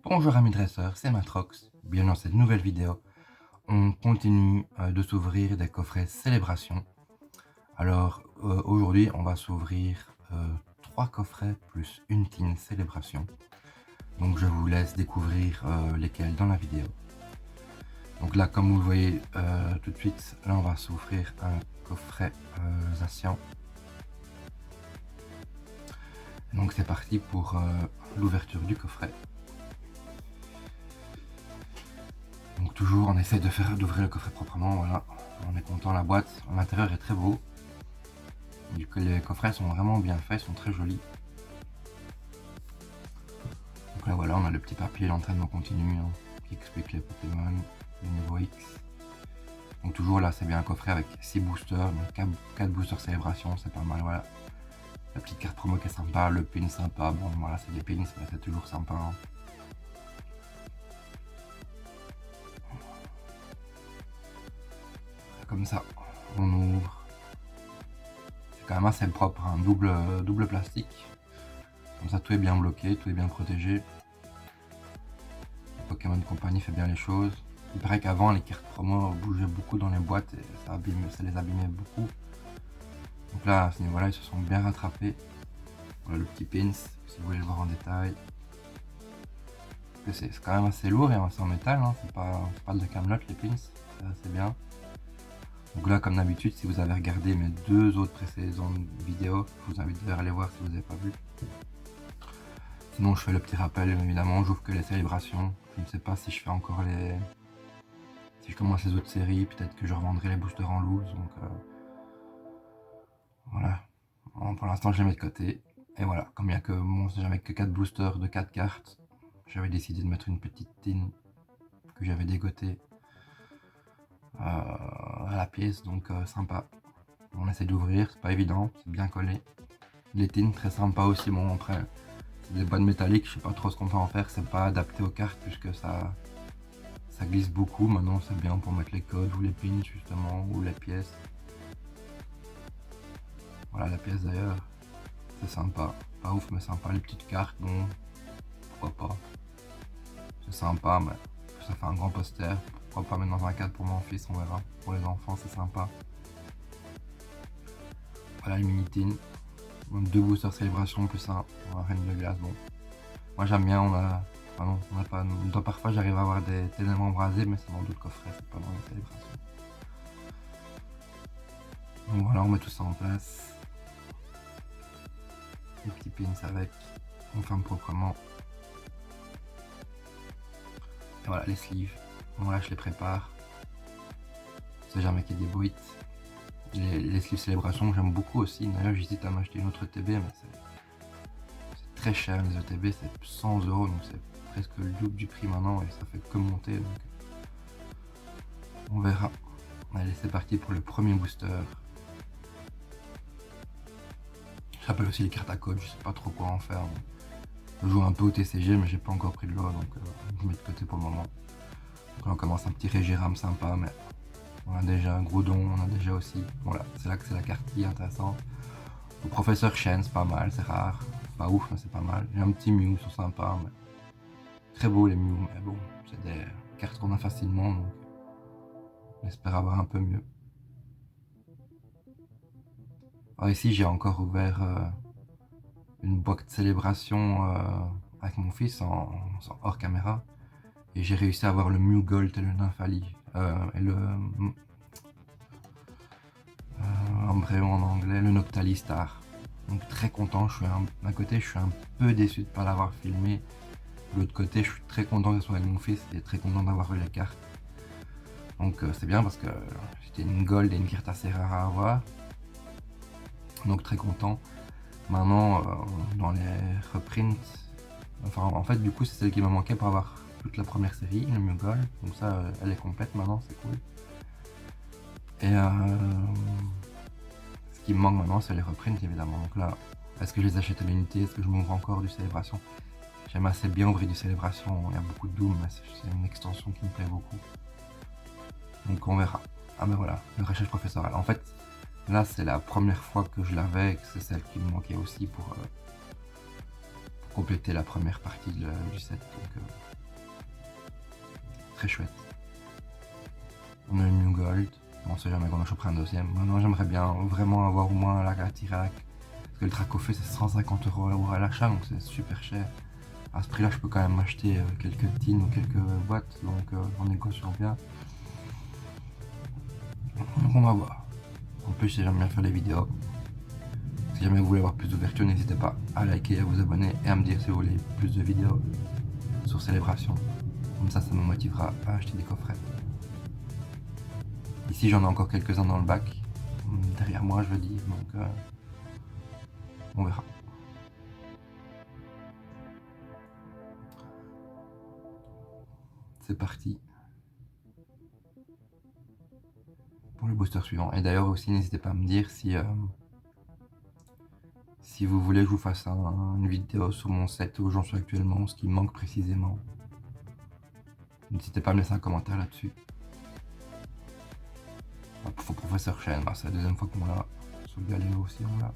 Bonjour amis dresseurs, c'est Matrox. Bienvenue dans cette nouvelle vidéo. On continue de s'ouvrir des coffrets célébration. Alors aujourd'hui on va s'ouvrir 3 coffrets plus une tin célébration. Donc je vous laisse découvrir lesquels dans la vidéo. Donc là comme vous le voyez tout de suite, là on va s'ouvrir un coffret Zacian. Donc c'est parti pour l'ouverture du coffret. Donc toujours on essaie d'ouvrir le coffret proprement, voilà, on est content, la boîte à l'intérieur est très beau. Les coffrets sont vraiment bien faits, sont très jolis. Donc là voilà, on a le petit papier, l'entraînement continu qui explique les Pokémon, le niveau X. Donc toujours là c'est bien un coffret avec 6 boosters, donc 4 boosters célébration, c'est pas mal, voilà. La petite carte promo qui est sympa, le pin sympa, bon voilà c'est des pins, mais c'est toujours sympa. Comme ça, on ouvre. C'est quand même assez propre, un double plastique. Comme ça tout est bien bloqué, tout est bien protégé. Pokémon Company fait bien les choses. Il paraît qu'avant les cartes promo bougeaient beaucoup dans les boîtes et ça les abîmait beaucoup. Donc là à ce niveau là ils se sont bien rattrapés. Voilà le petit pins si vous voulez le voir en détail. C'est quand même assez lourd et c'est en métal, hein. C'est pas de Camelot les pins, c'est assez bien. Donc là comme d'habitude si vous avez regardé mes 2 autres précédentes vidéos, je vous invite à aller voir si vous n'avez pas vu. Sinon je fais le petit rappel évidemment, j'ouvre que les célébrations. Je ne sais pas si je fais encore les... Si je commence les autres séries, peut-être que je revendrai les boosters en loose, donc voilà. Bon, pour l'instant je les mets de côté. Et voilà, comme il n'y a que j'avais que 4 boosters de 4 cartes, j'avais décidé de mettre une petite tin que j'avais dégotée à la pièce, donc sympa. On essaie d'ouvrir, c'est pas évident, c'est bien collé. Les tins très sympa aussi, bon après c'est des boîtes métalliques, je sais pas trop ce qu'on peut en faire, c'est pas adapté aux cartes puisque ça glisse beaucoup. Maintenant c'est bien pour mettre les codes ou les pins justement, ou les pièces. Voilà la pièce d'ailleurs, c'est sympa, pas ouf mais sympa, les petites cartes, bon, pourquoi pas. C'est sympa mais ça fait un grand poster, pourquoi pas mettre dans un cadre pour mon fils, on verra. Pour les enfants c'est sympa. Voilà les mini tin, 2 boosters célébration plus un reine de glace, bon. Moi j'aime bien, on a pas, parfois j'arrive à avoir des ténèbres embrasés mais c'est dans d'autres coffrets, c'est pas dans les célébrations. Donc voilà, on met tout ça en place. Les petits pins avec, on ferme proprement. Et voilà les sleeves, bon là je les prépare. C'est jamais qu'il y ait des bruits. Les sleeves célébration j'aime beaucoup aussi, d'ailleurs j'hésite à m'acheter une autre ETB mais c'est très cher les ETB, c'est 100 €, donc c'est presque le double du prix maintenant et ça fait que monter, donc on verra. Allez c'est parti pour le premier booster. J'appelle aussi les cartes à code, je sais pas trop quoi en faire. Je joue un peu au TCG mais j'ai pas encore pris de l'eau donc je mets de côté pour le moment. Donc là on commence un petit Régiram sympa, mais on a déjà un Groudon, on a déjà aussi, voilà, c'est là que c'est la carte qui est intéressante. Le professeur Shen c'est pas mal, c'est rare, pas ouf mais c'est pas mal. J'ai un petit Mew, ils sont sympas, mais très beau les Mew, mais bon, c'est des cartes qu'on a facilement donc j'espère avoir un peu mieux. Alors ici j'ai encore ouvert une boîte de célébration avec mon fils hors caméra et j'ai réussi à avoir le Mew Gold et le Nymphali et le Embryon en anglais, le Noctali Star. Donc très content, d'un côté je suis un peu déçu de ne pas l'avoir filmé, de l'autre côté je suis très content que ce soit avec mon fils et très content d'avoir eu les cartes. Donc c'est bien parce que c'était une gold et une carte assez rare à avoir. Donc très content. Maintenant dans les reprints, enfin en fait du coup c'est celle qui m'a manqué pour avoir toute la première série, le Mew Gold. Donc ça elle est complète maintenant, c'est cool. Et ce qui me manque maintenant c'est les reprints évidemment. Donc là, est-ce que je les achète à l'unité? Est-ce que je m'ouvre encore du célébration? J'aime assez bien ouvrir du célébration, il y a beaucoup de Doom, mais c'est une extension qui me plaît beaucoup. Donc on verra. Ah mais voilà, le recherche professoral. En fait, là c'est la première fois que je l'avais et que c'est celle qui me manquait aussi pour compléter la première partie du set. Donc très chouette. On a le New Gold, on sait jamais qu'on en chopera un deuxième. Maintenant j'aimerais bien vraiment avoir au moins la Tirac. Parce que le Dracofeu c'est 150 € à l'achat, donc c'est super cher. À ce prix là je peux quand même m'acheter quelques tins ou quelques boîtes, donc en négociant bien. Donc on va voir. En plus j'aime bien faire les vidéos. Si jamais vous voulez avoir plus d'ouverture, n'hésitez pas à liker, à vous abonner et à me dire si vous voulez plus de vidéos sur Célébration. Comme ça me motivera à acheter des coffrets. Ici j'en ai encore quelques-uns dans le bac, derrière moi je veux dire, donc on verra. C'est parti pour le booster suivant. Et d'ailleurs aussi n'hésitez pas à me dire si vous voulez que je vous fasse une vidéo sur mon set où j'en suis actuellement, ce qui manque précisément. N'hésitez pas à me laisser un commentaire là-dessus. Pour Professeur Chen, c'est la deuxième fois qu'on l'a. Sur le Galéo aussi on l'a.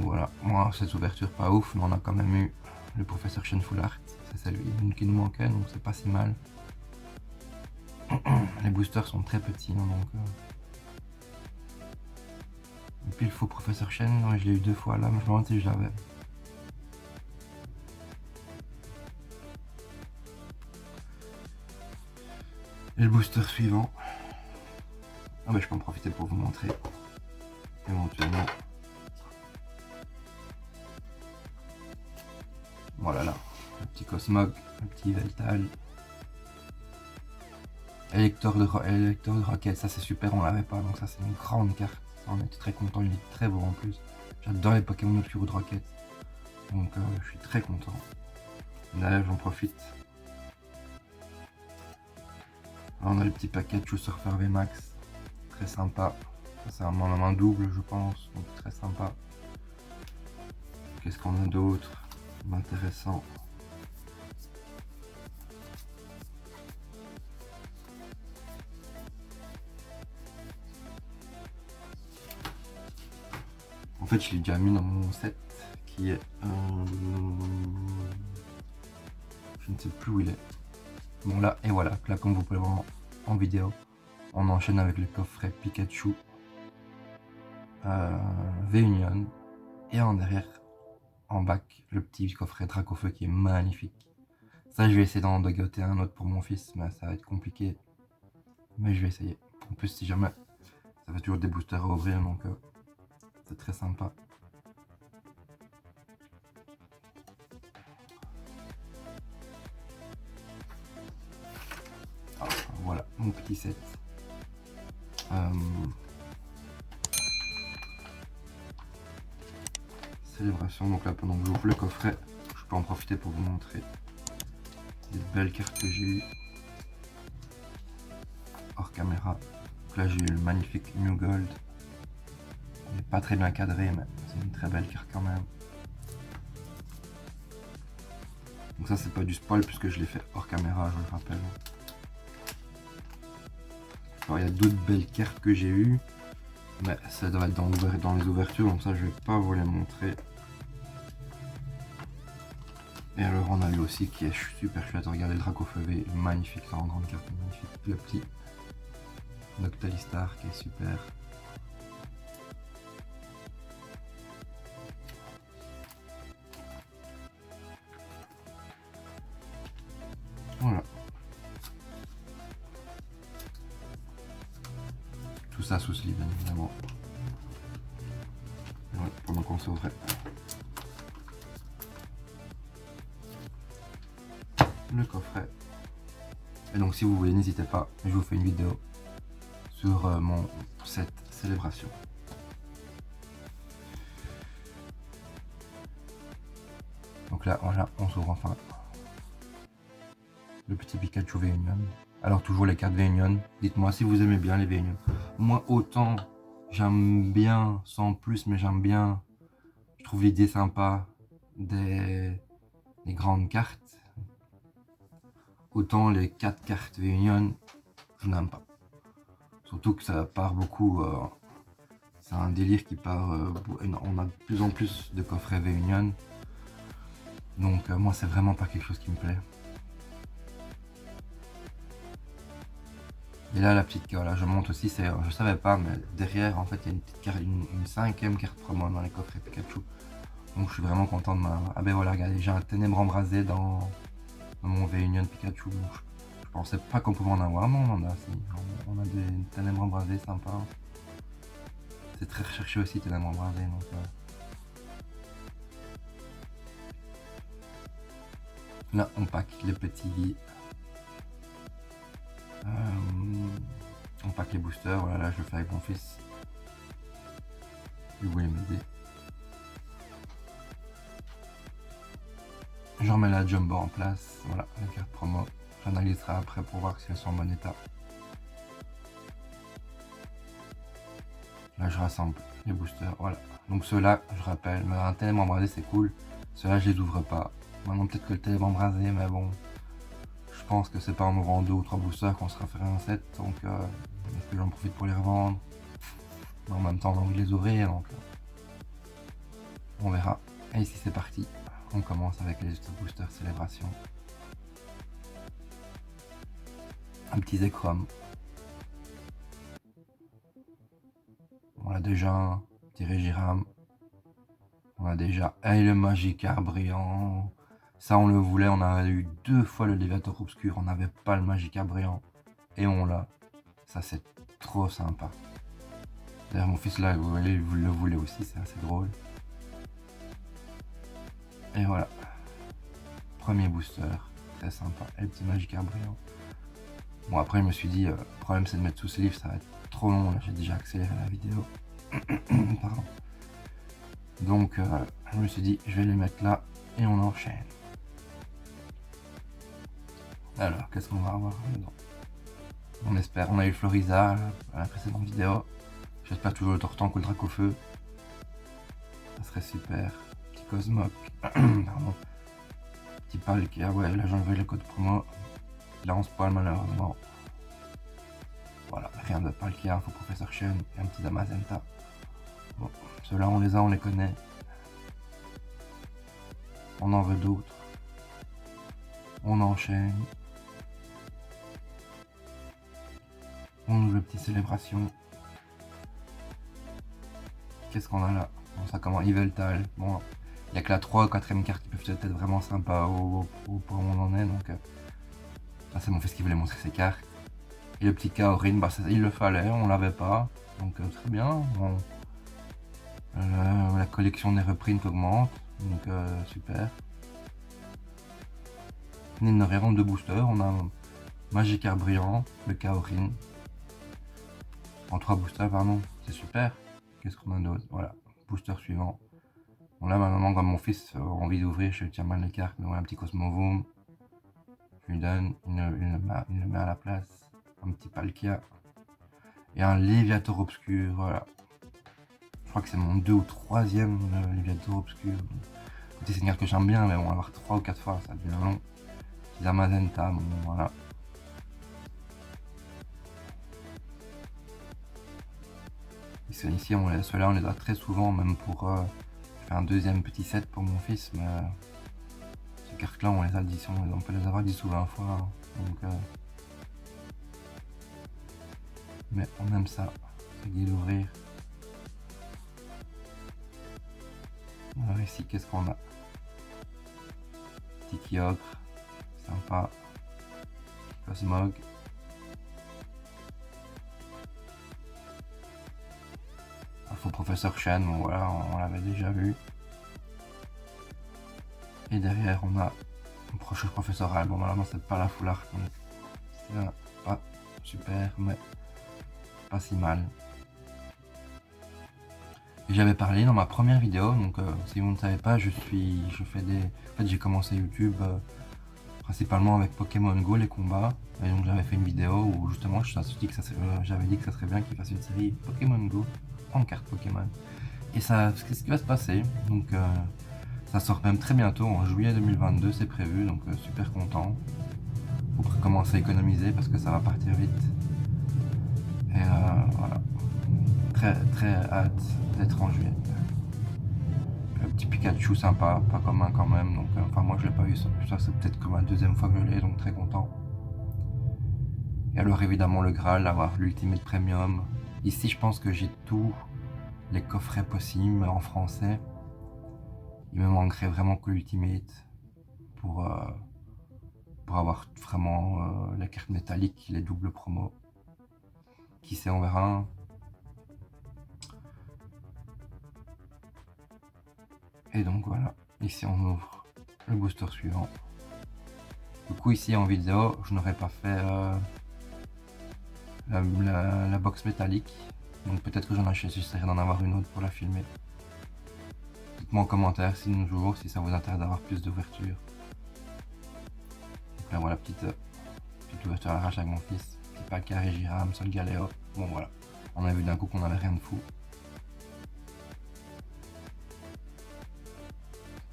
Voilà, moi cette ouverture pas ouf, mais on a quand même eu le Professeur Chen Full Art. C'est celui qui nous manquait, donc c'est pas si mal. Les boosters sont très petits, hein, donc... Et puis le faux Professeur Chen, ouais, je l'ai eu 2 fois là, mais je me demande si je l'avais. Et le booster suivant. Ah bah je peux en profiter pour vous montrer. Éventuellement. Voilà là. Le petit Cosmog, le petit Veltal. Électeur de roquette, ça c'est super, on l'avait pas, donc ça c'est une grande carte. On était très content, il est très beau en plus. J'adore les Pokémon obscurs de roquette. Donc je suis très content. D'ailleurs j'en profite. Alors, on a le petit paquet de Surfer VMAX. Très sympa. C'est un main double je pense, donc très sympa. Qu'est-ce qu'on a d'autre d'intéressant? En fait, je l'ai déjà mis dans mon set qui est je ne sais plus où il est. Bon là, et voilà, là comme vous pouvez le voir en vidéo, on enchaîne avec le coffret Pikachu V-Union et en derrière, en bac, le petit coffret Dracofeu qui est magnifique. Ça, je vais essayer d'en dogoter un autre pour mon fils, mais ça va être compliqué. Mais je vais essayer. En plus, si jamais, ça fait toujours des boosters à ouvrir, donc c'est très sympa. Alors, voilà, mon petit set. Célébration, donc là pendant que j'ouvre le coffret, je peux en profiter pour vous montrer des belles cartes que j'ai eues hors caméra. Donc là j'ai eu le magnifique New Gold, il n'est pas très bien cadré mais c'est une très belle carte quand même. Donc ça c'est pas du spoil puisque je l'ai fait hors caméra, je le rappelle. Alors il y a d'autres belles cartes que j'ai eues, mais ça doit être dans les ouvertures, donc ça je vais pas vous les montrer. Et alors on a eu aussi qui est super chouette, regardez le Dracofeu V, magnifique, ça en grande carte, magnifique. Le petit Noctalistar qui est super. Voilà. Tout ça sous sleeve bien évidemment. Ouais, pendant qu'on s'ouvrait. Le coffret. Et donc si vous voulez, n'hésitez pas, je vous fais une vidéo sur mon set Célébration. Donc là, voilà, on s'ouvre enfin le petit Pikachu V-Union. Alors toujours les cartes V-Union, dites-moi si vous aimez bien les V-Union. Moi autant j'aime bien, sans plus, mais j'aime bien, je trouve l'idée sympa des grandes cartes. Autant les 4 cartes V-Union, je n'aime pas. Surtout que ça part beaucoup, c'est un délire qui part, on a de plus en plus de coffrets V-Union. Donc moi c'est vraiment pas quelque chose qui me plaît. Et là, la petite, voilà, je monte aussi, je savais pas, mais derrière, en fait, il y a une petite carte, une cinquième carte promo dans les coffrets Pikachu. Donc je suis vraiment content de ma... Ah ben voilà, regardez, j'ai un ténèbre embrasé dans mon V-Union Pikachu. Donc je pensais pas qu'on pouvait en avoir, mais on en a, si. On a des ténèbres embrasées sympas. C'est très recherché aussi, ténèbres embrasées, donc... Là, on pack les petits... on pack les boosters, voilà, là je le fais avec mon fils. Il voulait m'aider. Je remets la jumbo en place, voilà, la carte promo. J'analyserai après pour voir si elles sont en bon état. Là je rassemble les boosters, voilà. Donc ceux-là, je rappelle, mais un ténèbre embrasé c'est cool. Ceux-là je les ouvre pas. Maintenant peut-être que le ténèbre embrasé, mais bon. Je pense que c'est pas en ouvrant 2 ou 3 boosters qu'on sera faire un set, donc est-ce que j'en profite pour les revendre? Mais en même temps j'ai envie de les ouvrir, donc on verra. Et ici c'est parti, on commence avec les boosters célébration. Un petit Zekrom. On a déjà un petit Regiram. On a déjà le Magikarp brillant. Ça on le voulait, on a eu 2 fois le Léviator obscur, on n'avait pas le Magikarp brillant. Et on l'a. Ça c'est trop sympa. D'ailleurs mon fils là, vous voyez, vous le voulez aussi, c'est assez drôle. Et voilà. Premier booster, très sympa. Et le petit Magikarp brillant. Bon après je me suis dit, le problème c'est de mettre sous sleeve, ça va être trop long, là j'ai déjà accéléré la vidéo. Pardon. Donc je me suis dit, je vais les mettre là et on enchaîne. Alors, qu'est-ce qu'on va avoir dedans? On espère, on a eu Floriza à la précédente vidéo. J'espère toujours le Tortank ou le Dracofeu. Ça serait super. Petit Cosmog. Pardon. Petit Palkia, ouais, là j'ai enlevé le code promo. Là on se poil malheureusement. Voilà, rien de Palkia, faut Professeur Chen et un petit Damazenta. Bon, ceux-là on les a, on les connaît. On en veut d'autres. On enchaîne. On ouvre le petit Célébration. Qu'est-ce qu'on a là? Bon, ça commence Yveltal. Bon, il n'y a que la 3 ou 4ème carte qui peuvent être vraiment sympas au point où on en est. Donc, ça c'est mon fils qui voulait montrer ses cartes. Et le petit Kaorin, bah, il le fallait, on l'avait pas. Donc très bien. Bon. La collection des reprints augmente. Donc super. Nénoréron de booster. On a Magikarp brillant, le Kaorin. En 3 boosters, pardon. C'est super. Qu'est-ce qu'on a d'autre? Voilà. Booster suivant. Bon là maintenant quand mon fils a envie d'ouvrir, je tiens mal les cartes, mais voilà un petit Cosmovoom. Je lui donne, il le met à la place. Un petit Palkia. Et un Léviator obscur, voilà. Je crois que c'est mon 2 ou 3ème Léviator obscur. C'est une carte que j'aime bien, mais bon, avoir 3 ou 4 fois, ça devient long. Petit Zamazenta, bon voilà. Ici, ceux-là on les a très souvent, même pour faire un deuxième petit set pour mon fils, mais ces cartes-là on les a 10, on peut les avoir 10 ou 20 fois. Hein, donc, mais on aime ça, c'est gai d'ouvrir. Alors ici, qu'est-ce qu'on a? Petit Kyogre, sympa. Cosmog. Faux Professeur Chen, bon voilà, on l'avait déjà vu. Et derrière, on a un prochain professoral. Bon, malheureusement, c'est pas la foulard, donc c'est pas super, mais pas si mal. Et j'avais parlé dans ma première vidéo, donc si vous ne savez pas, je fais des... En fait, j'ai commencé YouTube principalement avec Pokémon Go, les combats. Et donc j'avais fait une vidéo où justement j'avais dit que ça serait bien qu'il fasse une série Pokémon Go en cartes Pokémon. Et ça, c'est ce qui va se passer. Donc ça sort même très bientôt, en juillet 2022, c'est prévu, donc super content. Faut commencer à économiser parce que ça va partir vite. Et voilà. Très hâte d'être en juillet. Un petit Pikachu sympa, pas commun quand même, donc enfin moi je l'ai pas eu, ça c'est peut-être comme la deuxième fois que je l'ai, donc très content. Et alors évidemment le Graal, avoir l'Ultimate Premium. Ici je pense que j'ai tous les coffrets possibles en français. Il me manquerait vraiment que l'Ultimate pour avoir vraiment la carte métallique, les doubles promos. Qui sait, on verra. Et donc voilà, ici on ouvre le booster suivant. Du coup ici en vidéo, je n'aurais pas fait la box métallique. Donc peut-être que j'essaierai d'en avoir une autre pour la filmer. Dites-moi en commentaire si nous jouons, si ça vous intéresse d'avoir plus d'ouverture. Donc là voilà, petite ouverture à l'arrache avec mon fils. Petit pack carré Giram, Sol Galéo. Bon voilà, on a vu d'un coup qu'on avait rien de fou.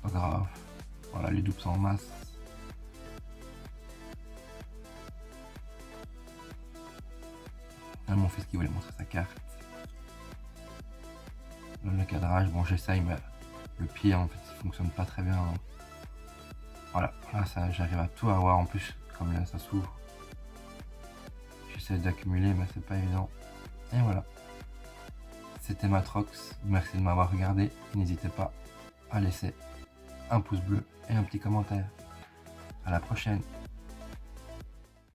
Pas grave. Voilà, les doubles sont en masse. Là, mon fils qui voulait montrer sa carte. Le cadrage, bon j'essaye mais le pied en fait il fonctionne pas très bien. Voilà, là ça j'arrive à tout avoir en plus comme là ça s'ouvre. J'essaie d'accumuler mais c'est pas évident. Et voilà. C'était Matrox, merci de m'avoir regardé. N'hésitez pas à laisser un pouce bleu et un petit commentaire. À la prochaine.